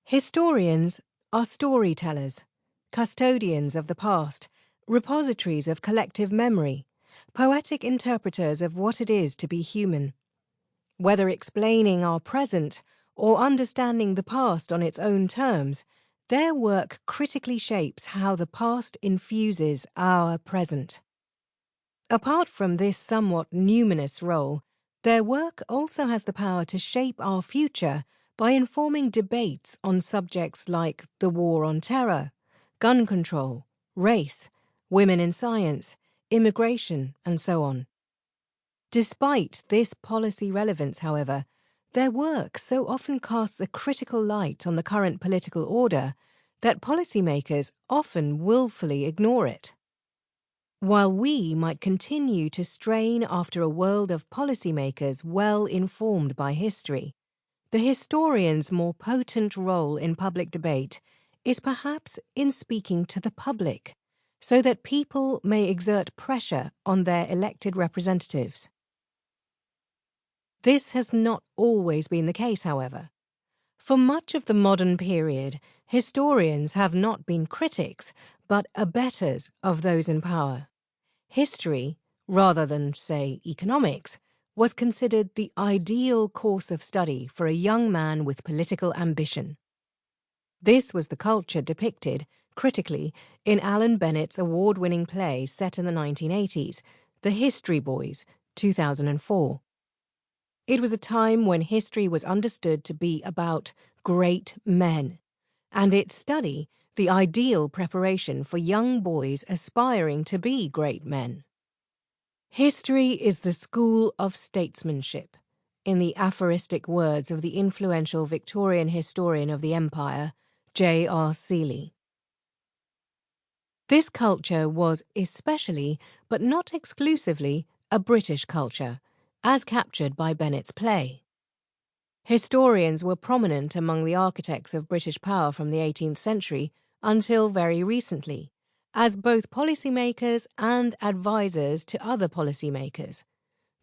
Historians are storytellers, custodians of the past, repositories of collective memory, poetic interpreters of what it is to be human. Whether explaining our present or understanding the past on its own terms, their work critically shapes how the past infuses our present. Apart from this somewhat numinous role, their work also has the power to shape our future by informing debates on subjects like the war on terror, gun control, race, women in science, immigration, and so on. Despite this policy relevance, however, their work so often casts a critical light on the current political order that policymakers often willfully ignore it. While we might continue to strain after a world of policymakers well informed by history, the historian's more potent role in public debate is perhaps in speaking to the public, so that people may exert pressure on their elected representatives. This has not always been the case, however. For much of the modern period, historians have not been critics, but abettors of those in power. History, rather than, say, economics, was considered the ideal course of study for a young man with political ambition. This was the culture depicted, critically, in Alan Bennett's award-winning play set in the 1980s, The History Boys, 2004. It was a time when history was understood to be about great men, and its study the ideal preparation for young boys aspiring to be great men. History is the school of statesmanship, in the aphoristic words of the influential Victorian historian of the Empire, J.R. Seeley. This culture was especially, but not exclusively, a British culture, as captured by Bennett's play. Historians were prominent among the architects of British power from the 18th century until very recently, as both policymakers and advisors to other policymakers.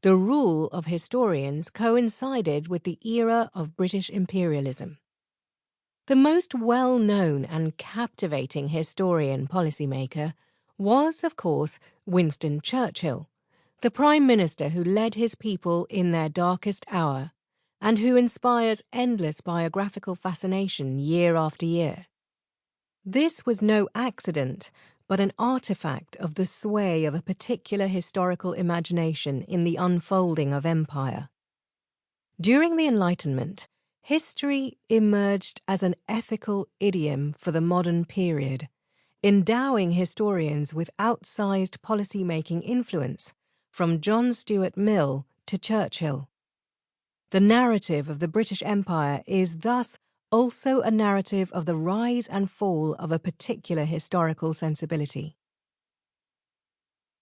The rule of historians coincided with the era of British imperialism. The most well-known and captivating historian policymaker was, of course, Winston Churchill, the Prime Minister who led his people in their darkest hour, and who inspires endless biographical fascination year after year. This was no accident, but an artifact of the sway of a particular historical imagination in the unfolding of empire. During the Enlightenment, history emerged as an ethical idiom for the modern period, endowing historians with outsized policy-making influence, from John Stuart Mill to Churchill. The narrative of the British Empire is thus also a narrative of the rise and fall of a particular historical sensibility.